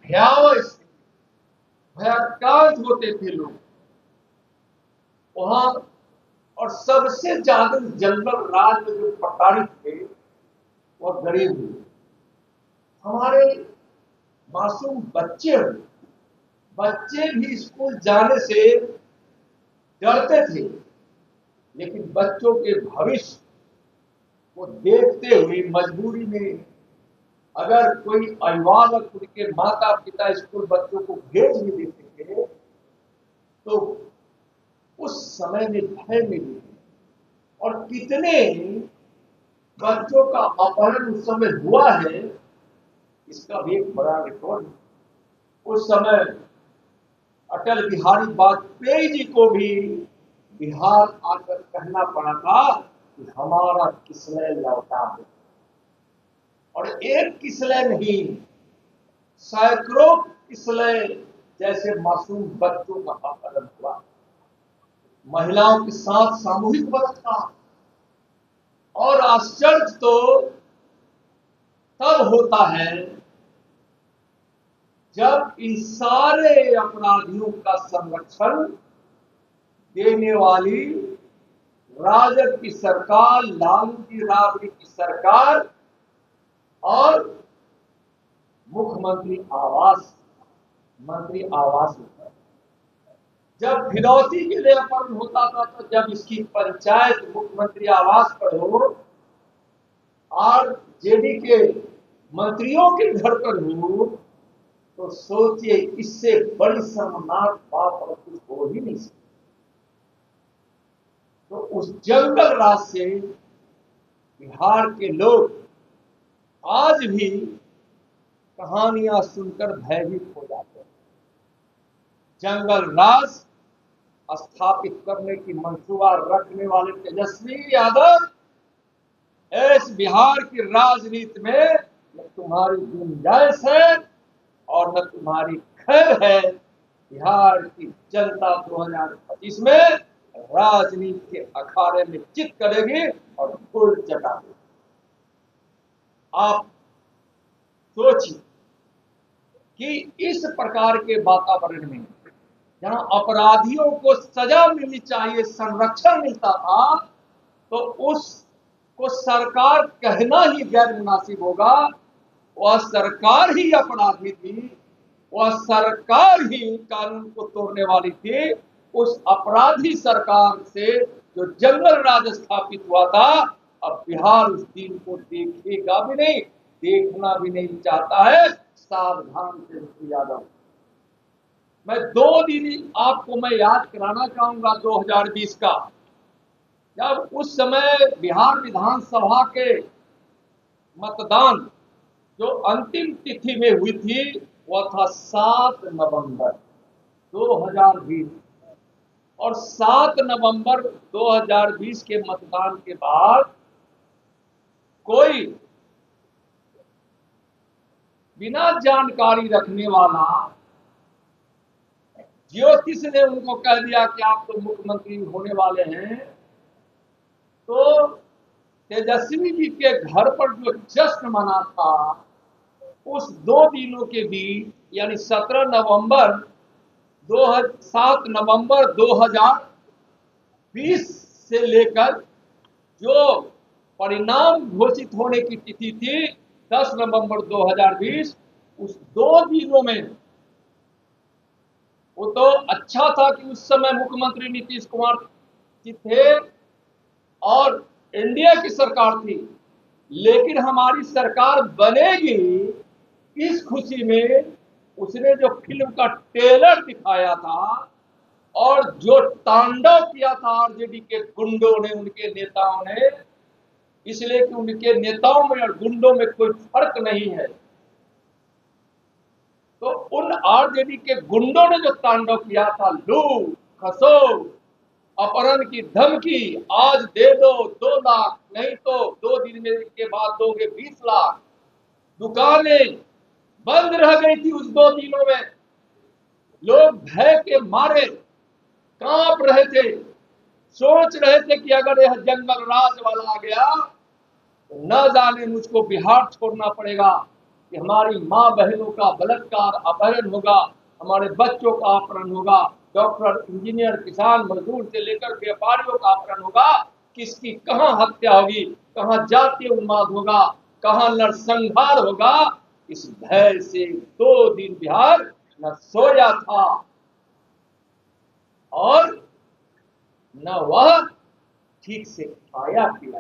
भयावह स्थिति, भयाक्रांत होते थे लोग वहां। और सबसे ज्यादा जंगल राज में जो प्रताड़ित थे वह गरीब हुए। हमारे मासूम बच्चे भी स्कूल जाने से डरते थे, लेकिन बच्चों के भविष्य को देखते हुए मजबूरी में अगर कोई अभिभावक उनके माता पिता स्कूल बच्चों को भेज भी देते थे तो उस समय में भय में भी। और कितने बच्चों का अपहरण उस समय हुआ है इसका भी एक बड़ा रिकॉर्ड। उस समय अटल बिहारी वाजपेयी जी को भी बिहार आकर कहना पड़ा था कि हमारा किसलय लौटा दो। और एक किसलय नहीं, सैकड़ों किसलय जैसे मासूम बच्चों का अपहरण हुआ। महिलाओं के साथ सामूहिक बलात्कार। और आश्चर्य तो तब होता है जब इन सारे अपराधियों का संरक्षण देने वाली राजद की सरकार, लालू की राबड़ी की सरकार और मुख्यमंत्री आवास होता है। जब फिरौती के लिए अपहरण होता था तो जब इसकी पंचायत मुख्यमंत्री आवास पर हो और जेडी के मंत्रियों के घर पर हो तो सोचिए इससे बड़ी शर्मनाक बात और कुछ हो ही नहीं सकती। तो उस जंगल राज से बिहार के लोग आज भी कहानियां सुनकर भयभीत हो जाते हैं। जंगल राज स्थापित करने की मंसूबा रखने वाले तेजस्वी यादव इस बिहार की राजनीति में न तुम्हारी गुंजाइश है और न तुम्हारी खैर है। बिहार की जनता 2025 में राजनीति के अखाड़े में चित करेगी और फूल चटाएगी। आप सोचिए कि इस प्रकार के वातावरण में जहां अपराधियों को सजा मिलनी चाहिए, संरक्षण मिलता था, तो उसको सरकार कहना ही गैर मुनासिब होगा। वह सरकार ही अपराधी थी, वह सरकार ही कानून को तोड़ने वाली थी। उस अपराधी सरकार से जो जंगल राज स्थापित हुआ था, अब बिहार उस दिन को देखेगा भी नहीं, देखना भी नहीं चाहता है। सावधान से यादव। मैं 2 दिन आपको मैं याद कराना चाहूंगा 2020 का, जब उस समय बिहार विधानसभा के मतदान जो अंतिम तिथि में हुई थी वह था 7 नवंबर 2020। और 7 नवंबर 2020 के मतदान के बाद कोई बिना जानकारी रखने वाला ज्योतिष ने उनको कह दिया कि आप तो मुख्यमंत्री होने वाले हैं। तो तेजस्वी जी के घर पर जो जश्न मना था उस 2 दिनों के बीच यानी 7 नवंबर 2020 से लेकर जो परिणाम घोषित होने की तिथि थी 10 नवंबर 2020, उस 2 दिनों में वो तो अच्छा था कि उस समय मुख्यमंत्री नीतीश कुमार जी थे और एनडीए की सरकार थी, लेकिन हमारी सरकार बनेगी इस खुशी में उसने जो फिल्म का ट्रेलर दिखाया था और जो तांडव किया था आरजेडी के गुंडों ने, उनके नेताओं ने, इसलिए कि उनके नेताओं में और गुंडों में कोई फर्क नहीं है। तो उन आरजेडी के गुंडों ने जो तांडव किया था, लूट खसो अपहरण की धमकी, आज दे दो 2 लाख, नहीं तो 2 दिन में के बाद दोगे 20 लाख। दुकानें बंद रह गई थी उस 2 दिनों में। लोग भय के मारे कांप रहे थे, सोच रहे थे कि अगर यह जंगल राज वाला आ गया तो न जाने मुझको बिहार छोड़ना पड़ेगा कि हमारी माँ बहनों का बलात्कार अपहरण होगा, हमारे बच्चों का अपहरण होगा, डॉक्टर, इंजीनियर, किसान, मजदूर से लेकर व्यापारियों का अपहरण होगा, किसकी कहाँ हत्या होगी, कहाँ जातीय उन्माद होगा, कहाँ नरसंहार होगा, इस भय से 2 दिन बिहार न सोया था और न वह ठीक से खाया पिया।